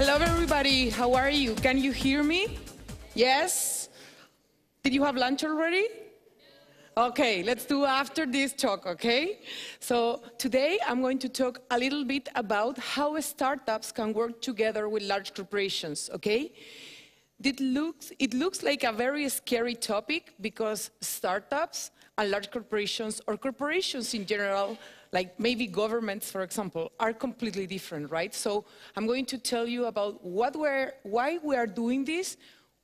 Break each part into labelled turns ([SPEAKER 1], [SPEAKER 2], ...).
[SPEAKER 1] Hello, everybody. How are you? Can you hear me? Yes? Did you have lunch already? Okay, let's do after this talk, okay? So today I'm going to talk a little bit about how startups can work together with large corporations, okay? It looks like a very scary topic because startups and large corporations, or corporations in general, like maybe governments, for example, are completely different, right? So I'm going to tell you about why we are doing this,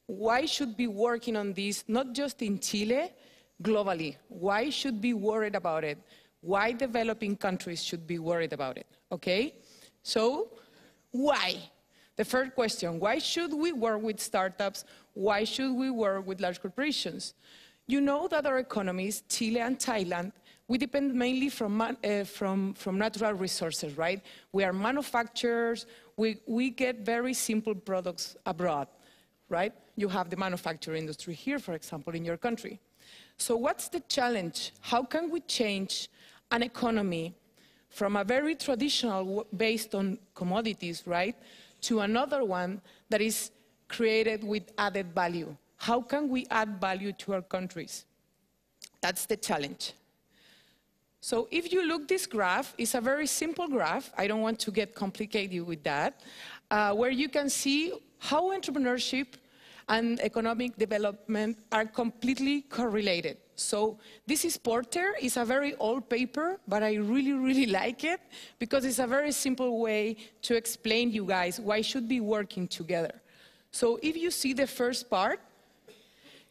[SPEAKER 1] why should be working on this, not just in Chile, globally. Why should be worried about it? Why developing countries should be worried about it, okay? So, why? The first question, why should we work with startups? Why should we work with large corporations? You know that our economies, Chile and Thailand, we depend mainly from natural resources, right? We are manufacturers, we get very simple products abroad, right? You have the manufacturing industry here, for example, in your country. So what's the challenge? How can we change an economy from a very traditional based on commodities, right, to another one that is created with added value? How can we add value to our countries? That's the challenge. So if you look, this graph is a very simple graph. I don't want to get complicated with that, where you can see how entrepreneurship and economic development are completely correlated. So this is Porter. It's a very old paper, but I really, really like it because it's a very simple way to explain you guys why should be working together. So if you see the first part,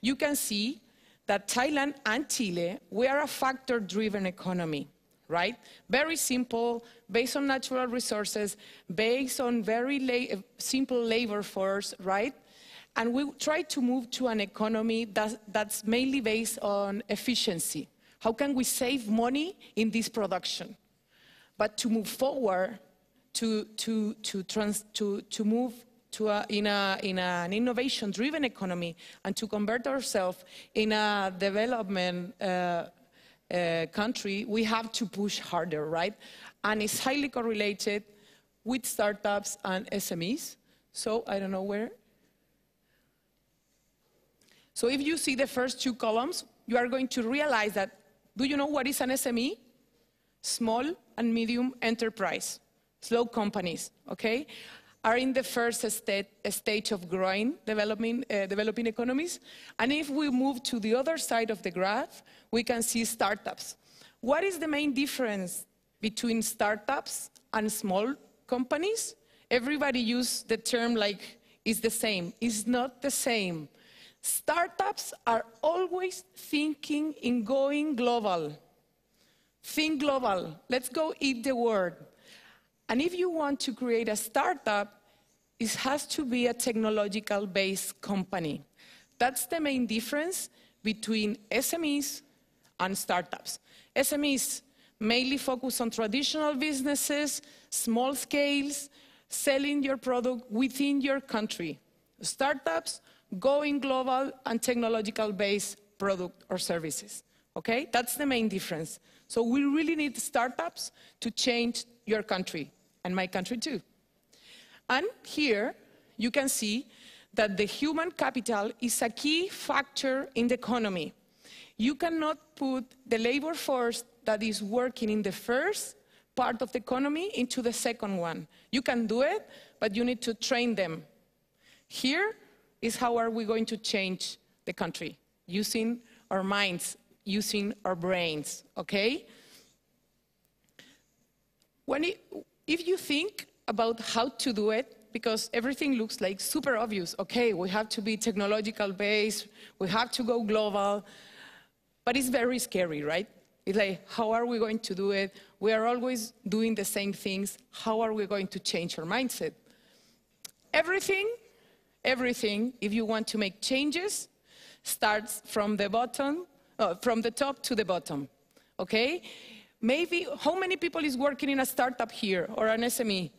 [SPEAKER 1] you can see that Thailand and Chile, we are a factor-driven economy, right? Very simple, based on natural resources, based on very simple labor force, right? And we try to move to an economy that's mainly based on efficiency. How can we save money in this production? But to move forward, to move in an innovation-driven economy and to convert ourselves in a development country, we have to push harder, right? And it's highly correlated with startups and SMEs. So I don't know where. So if you see the first two columns, you are going to realize that, do you know what is an SME? Small and medium enterprise, slow companies, okay? Are in the first stage of growing, developing economies. And if we move to the other side of the graph, we can see startups. What is the main difference between startups and small companies? Everybody uses the term like it's the same. It's not the same. Startups are always thinking in going global. Think global. Let's go eat the world. And if you want to create a startup, it has to be a technological-based company. That's the main difference between SMEs and startups. SMEs mainly focus on traditional businesses, small scales, selling your product within your country. Startups, going global and technological-based product or services, okay? That's the main difference. So we really need startups to change your country, and my country too. And here, you can see that the human capital is a key factor in the economy. You cannot put the labor force that is working in the first part of the economy into the second one. You can do it, but you need to train them. Here is how are we going to change the country, using our minds, using our brains, okay? If you think about how to do it, because everything looks like super obvious, okay, we have to be technological based, we have to go global, but it's very scary, right? It's like, how are we going to do it? We are always doing the same things. How are we going to change our mindset? Everything, if you want to make changes, starts from the bottom, from the top to the bottom, okay? Maybe, how many people is working in a startup here or an SME?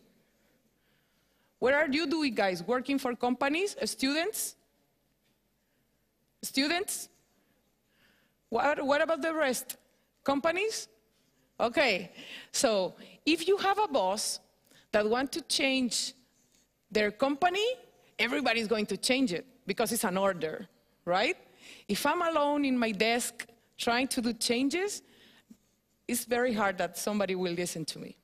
[SPEAKER 1] What are you doing, guys? Working for companies? Students? Students? What about the rest? Companies? Okay, so if you have a boss that wants to change their company, everybody's going to change it because it's an order, right? If I'm alone in my desk trying to do changes, it's very hard that somebody will listen to me.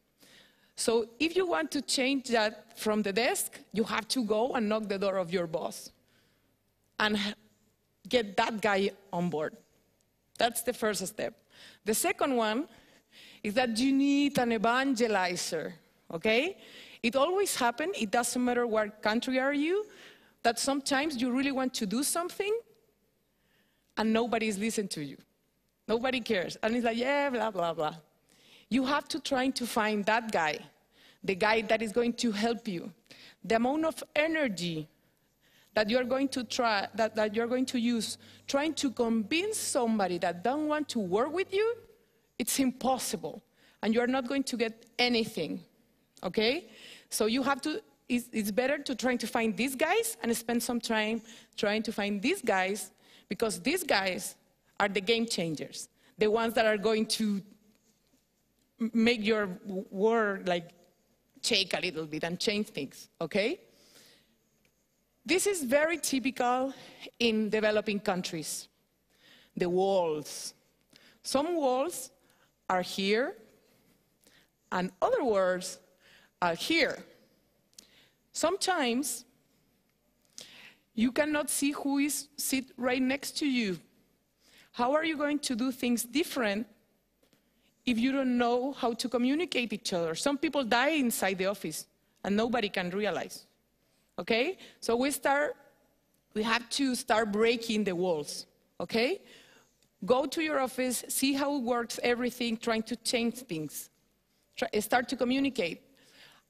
[SPEAKER 1] So if you want to change that from the desk, you have to go and knock the door of your boss and get that guy on board. That's the first step. The second one is that you need an evangelizer, okay? It always happens, it doesn't matter what country are you, that sometimes you really want to do something and nobody's listening to you. Nobody cares. And it's like, yeah, blah, blah, blah. You have to try to find that guy, the guy that is going to help you. The amount of energy that you're going to try, that you're going to use trying to convince somebody that don't want to work with you, it's impossible. And you're not going to get anything, okay? So you have to, it's better to try to find these guys and spend some time trying to find these guys, because these guys are the game changers, the ones that are going to make your world like shake a little bit and change things, okay? This is very typical in developing countries. The walls. Some walls are here, and other walls are here. Sometimes you cannot see who is sit right next to you. How are you going to do things different if you don't know how to communicate each other? Some people die inside the office, and nobody can realize. Okay? So we have to start breaking the walls, okay? Go to your office, see how it works, everything, trying to change things. Start to communicate.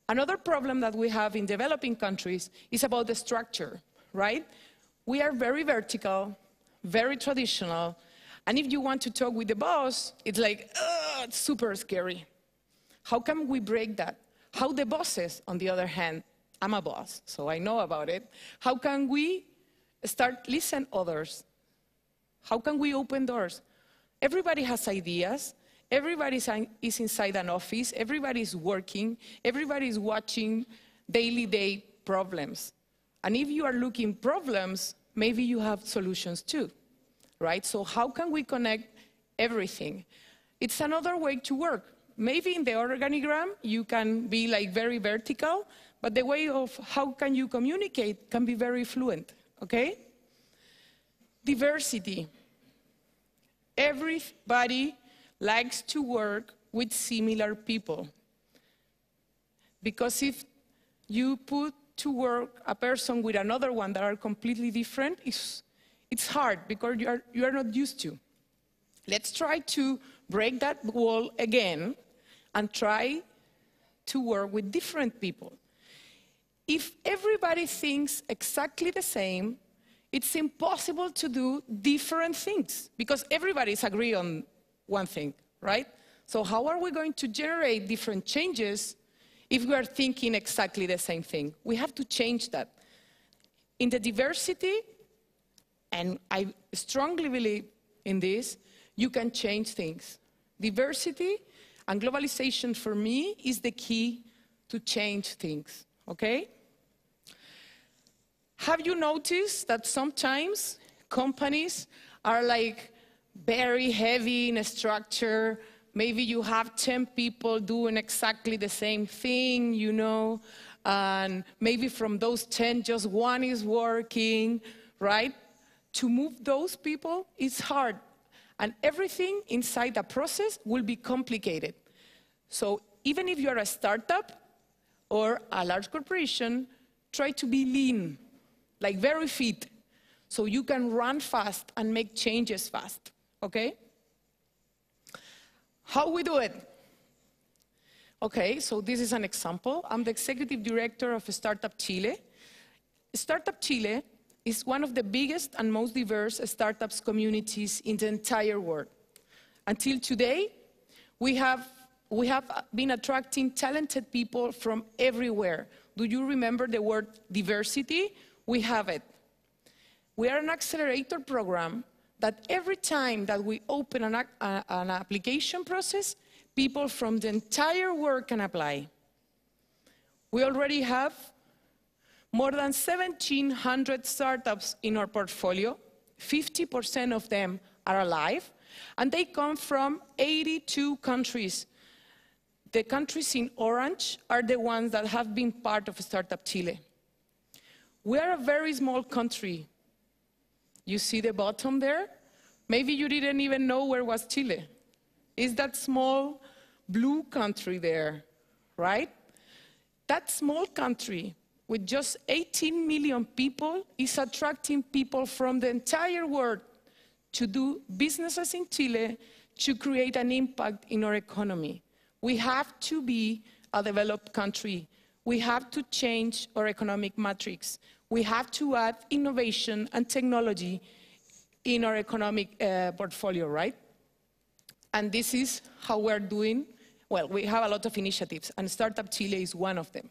[SPEAKER 1] Another problem that we have in developing countries is about the structure, right? We are very vertical, very traditional, and if you want to talk with the boss, it's like, it's super scary. How can we break that? How the bosses, on the other hand, I'm a boss, so I know about it. How can we start listening to others? How can we open doors? Everybody has ideas. Everybody is inside an office. Everybody is working. Everybody is watching daily problems. And if you are looking problems, maybe you have solutions too, right? So how can we connect everything? It's another way to work. Maybe in the organigram, you can be like very vertical, but the way of how can you communicate can be very fluent, okay? Diversity. Everybody likes to work with similar people. Because if you put to work a person with another one that are completely different, it's hard because you are not used to. Let's try to break that wall again and try to work with different people. If everybody thinks exactly the same, it's impossible to do different things because everybody's agree on one thing, right? So how are we going to generate different changes if we are thinking exactly the same thing? We have to change that. In the diversity, and I strongly believe in this, you can change things. Diversity and globalization for me is the key to change things, okay? Have you noticed that sometimes companies are like very heavy in a structure? Maybe you have 10 people doing exactly the same thing, you know, and maybe from those 10, just one is working, right? To move those people is hard, and everything inside the process will be complicated. So even if you're a startup or a large corporation, try to be lean, like very fit, so you can run fast and make changes fast, okay? How we do it? Okay, so this is an example. I'm the executive director of Startup Chile. Startup Chile is one of the biggest and most diverse startups communities in the entire world. Until today, we have been attracting talented people from everywhere. Do you remember the word diversity? We have it. We are an accelerator program that every time that we open an application process, people from the entire world can apply. We already have More than 1,700 startups in our portfolio, 50% of them are alive, and they come from 82 countries. The countries in orange are the ones that have been part of Startup Chile. We are a very small country. You see the bottom there? Maybe you didn't even know where was Chile. It's that small blue country there, right? That small country with just 18 million people is attracting people from the entire world to do businesses in Chile to create an impact in our economy. We have to be a developed country. We have to change our economic matrix. We have to add innovation and technology in our economic portfolio, right? And this is how we're doing. Well, we have a lot of initiatives, and Startup Chile is one of them.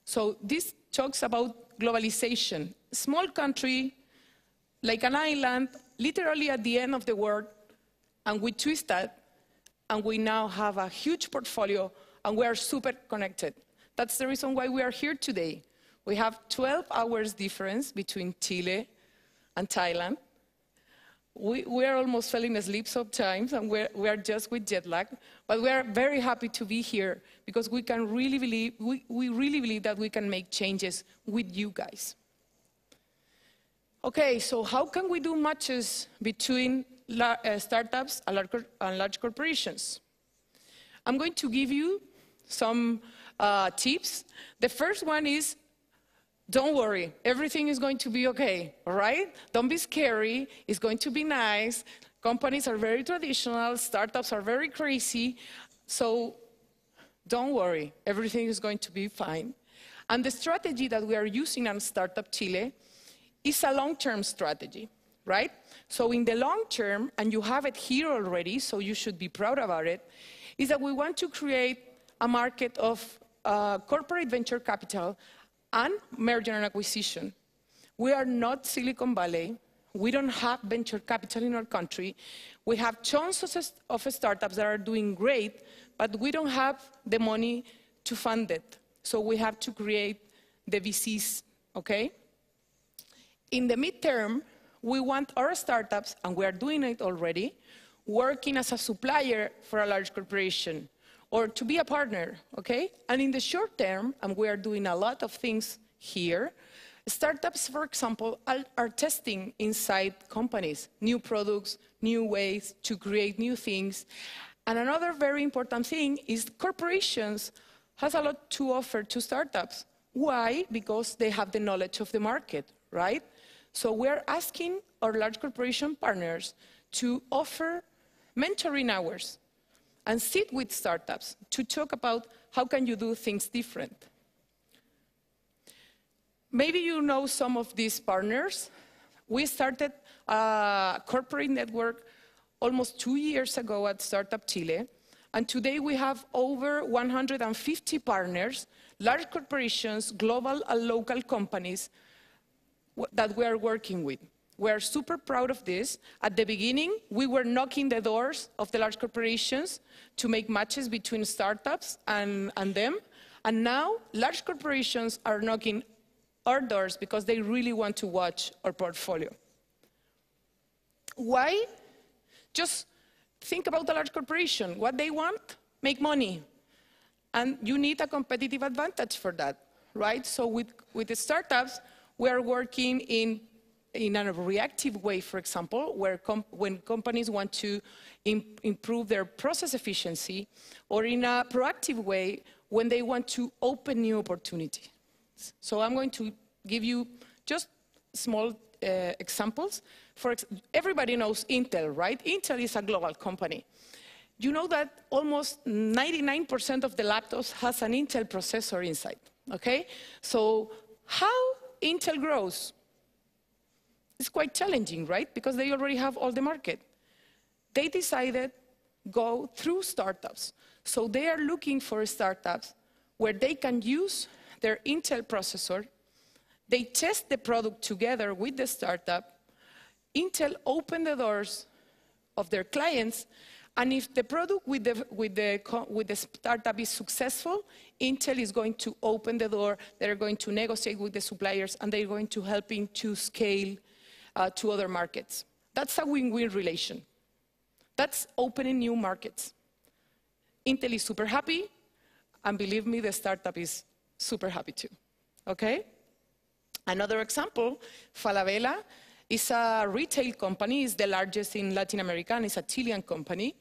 [SPEAKER 1] So this talks about globalization. Small country, like an island, literally at the end of the world, and we twist that, and we now have a huge portfolio, and we are super connected. That's the reason why we are here today. We have 12 hours difference between Chile and Thailand. We are almost falling asleep sometimes, and we are just with jet lag. But we are very happy to be here because we really believe that we can make changes with you guys. Okay, so how can we do matches between startups and large corporations? I'm going to give you some tips. The first one is, don't worry, everything is going to be okay, all right? Don't be scary, it's going to be nice. Companies are very traditional, startups are very crazy, so don't worry, everything is going to be fine. And the strategy that we are using on Startup Chile is a long-term strategy, right? So in the long term, and you have it here already, so you should be proud about it, is that we want to create a market of corporate venture capital and merger and acquisition. We are not Silicon Valley. We don't have venture capital in our country. We have tons of startups that are doing great, but we don't have the money to fund it. So we have to create the VCs, okay? In the midterm, we want our startups, and we are doing it already, working as a supplier for a large corporation, or to be a partner, okay? And in the short term, and we are doing a lot of things here, startups, for example, are testing inside companies, new products, new ways to create new things. And another very important thing is corporations has a lot to offer to startups. Why? Because they have the knowledge of the market, right? So we're asking our large corporation partners to offer mentoring hours and sit with startups to talk about how can you do things different. Maybe you know some of these partners. We started a corporate network almost 2 years ago at Startup Chile, and today we have over 150 partners, large corporations, global and local companies that we are working with. We are super proud of this. At the beginning, we were knocking the doors of the large corporations to make matches between startups and them. And now, large corporations are knocking our doors because they really want to watch our portfolio. Why? Just think about a large corporation. What they want? Make money. And you need a competitive advantage for that, right? So with the startups, we are working in a reactive way, for example, where when companies want to improve their process efficiency, or in a proactive way when they want to open new opportunities. So I'm going to give you just small examples. Everybody knows Intel, right? Intel is a global company. You know that almost 99% of the laptops has an Intel processor inside, okay? So how Intel grows? It's quite challenging, right? Because they already have all the market. They decided go through startups. So they are looking for startups where they can use their Intel processor. They test the product together with the startup. Intel opened the doors of their clients, And if the product with the startup is successful, Intel is going to open the door, they're going to negotiate with the suppliers, and they're going to help him to scale to other markets. That's a win-win relation. That's opening new markets. Intel is super happy, and believe me, the startup is super happy too, okay? Another example, Falabella is a retail company, it's the largest in Latin America, and it's a Chilean company.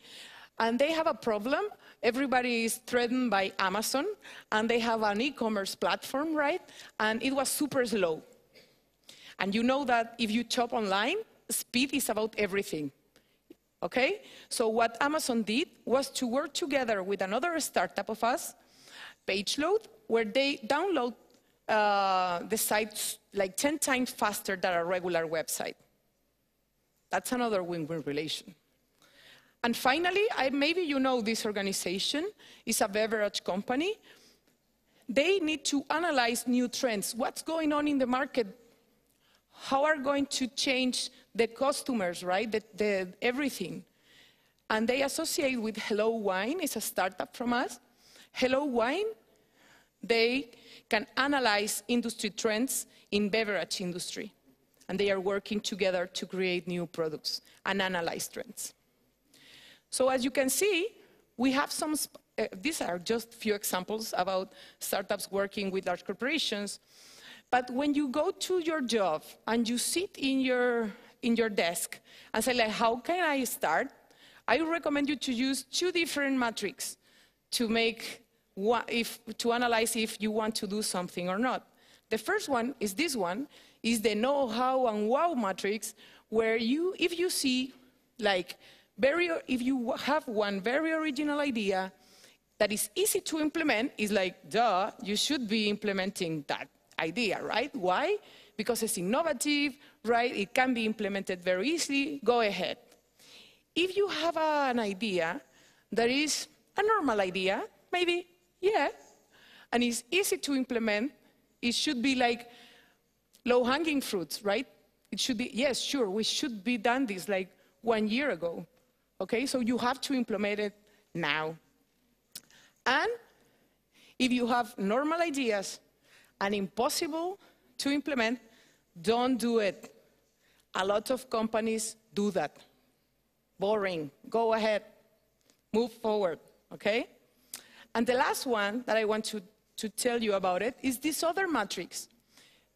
[SPEAKER 1] And they have a problem. Everybody is threatened by Amazon, and they have an e-commerce platform, right? And it was super slow. And you know that if you shop online, speed is about everything, okay? So what Amazon did was to work together with another startup of us, PageLoad, where they download the site like 10 times faster than a regular website. That's another win-win relation. And finally, maybe you know this organization is a beverage company. They need to analyze new trends. What's going on in the market? How are going to change the customers, right? Everything. And they associate with Hello Wine, it's a startup from us. Hello Wine, they can analyze industry trends in beverage industry. And they are working together to create new products and analyze trends. So as you can see, we have some, these are just few examples about startups working with large corporations. But when you go to your job and you sit in your desk and say, like, how can I start? I recommend you to use two different metrics to make to analyze if you want to do something or not. The first one is this one, is the know-how and wow matrix, where if you see, like, if you have one very original idea that is easy to implement, is like, duh, you should be implementing that idea, right? Why? Because it's innovative, right? It can be implemented very easily, go ahead. If you have an idea that is a normal idea, maybe, yeah, and it's easy to implement, it should be like low-hanging fruits, right? It should be, yes, sure, we should be done this like 1 year ago, okay? So you have to implement it now. And if you have normal ideas and impossible to implement, don't do it. A lot of companies do that. Boring, go ahead, move forward, okay? And the last one that I want to tell you about it is this other matrix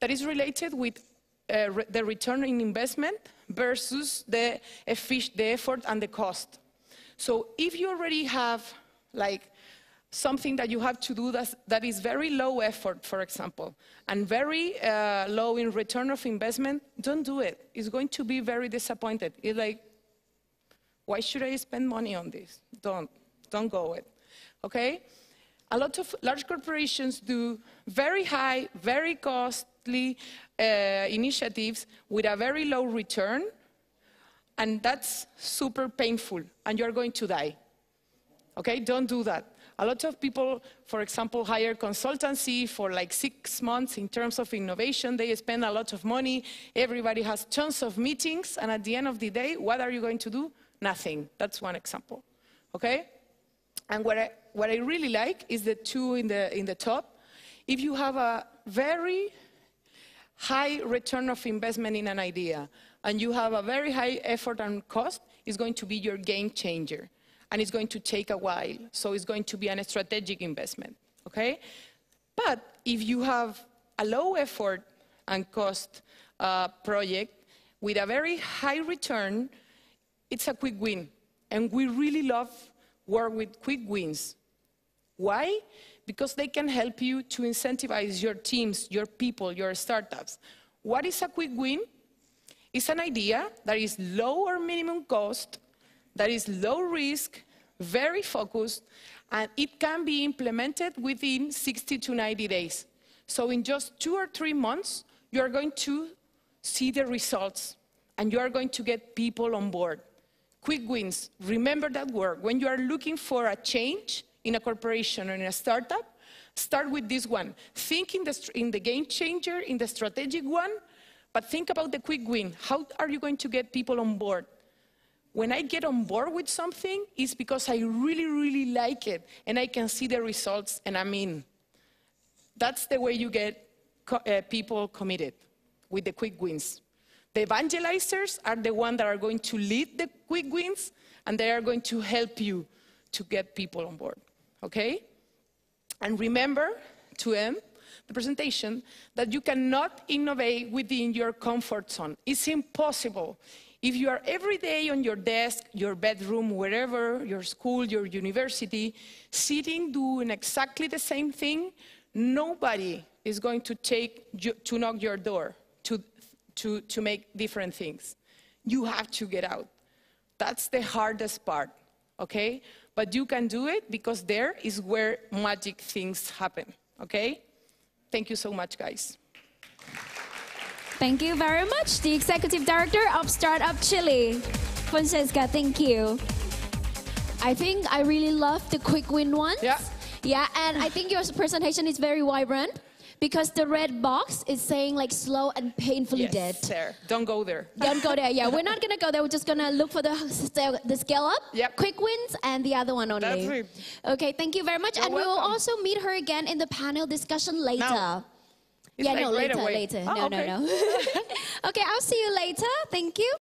[SPEAKER 1] that is related with the return on investment versus the effort and the cost. So if you already have like something that you have to do that is very low effort, for example, and very low in return of investment, don't do it. It's going to be very disappointed. It's like, why should I spend money on this? Don't go it. Okay? A lot of large corporations do very high, very costly initiatives with a very low return, and that's super painful, and you're going to die. Okay? Don't do that. A lot of people, for example, hire consultancy for like 6 months in terms of innovation. They spend a lot of money. Everybody has tons of meetings, and at the end of the day, what are you going to do? Nothing. That's one example. Okay? And what I really like is the two in the top. If you have a very high return of investment in an idea, and you have a very high effort and cost, it's going to be your game changer. And it's going to take a while, so it's going to be a strategic investment, okay? But if you have a low effort and cost project with a very high return, it's a quick win. And we really love work with quick wins. Why? Because they can help you to incentivize your teams, your people, your startups. What is a quick win? It's an idea that is low or minimum cost, that is low risk, very focused, and it can be implemented within 60 to 90 days. So in just 2 or 3 months, you are going to see the results, and you are going to get people on board. Quick wins, remember that word. When you are looking for a change in a corporation or in a startup, start with this one. Think in the game changer, in the strategic one, but think about the quick win. How are you going to get people on board? when I get on board with something, it's because I really, really like it, and I can see the results, and I'm in. That's the way you get people committed, with the quick wins. The evangelizers are the ones that are going to lead the quick wins, and they are going to help you to get people on board, okay? And remember, to end the presentation, that you cannot innovate within your comfort zone. It's impossible. If you are every day on your desk, your bedroom, wherever, your school, your university, sitting doing exactly the same thing, nobody is going to knock your door to make different things. You have to get out. That's the hardest part, okay? But you can do it because there is where magic things happen, okay? Thank you so much, guys.
[SPEAKER 2] Thank you very much, the Executive Director of Startup Chile. Fonseca, thank you. I think I really love the quick win ones.
[SPEAKER 1] Yeah.
[SPEAKER 2] Yeah, and I think your presentation is very vibrant because the red box is saying like slow and painfully dead.
[SPEAKER 1] Yes, sir. Don't go there.
[SPEAKER 2] Don't go there. Yeah, we're not going to go there. We're just going to look for the scale up,
[SPEAKER 1] Yep.
[SPEAKER 2] quick wins, and the other one only.
[SPEAKER 1] That's it.
[SPEAKER 2] Okay, thank you very much.
[SPEAKER 1] You're
[SPEAKER 2] and we will
[SPEAKER 1] welcome.
[SPEAKER 2] also meet her again in the panel discussion later.
[SPEAKER 1] Now. It's
[SPEAKER 2] Yeah,
[SPEAKER 1] like
[SPEAKER 2] no,
[SPEAKER 1] right
[SPEAKER 2] later,
[SPEAKER 1] away.
[SPEAKER 2] later.
[SPEAKER 1] Oh,
[SPEAKER 2] No.
[SPEAKER 1] okay.
[SPEAKER 2] Okay, I'll see you later. Thank you.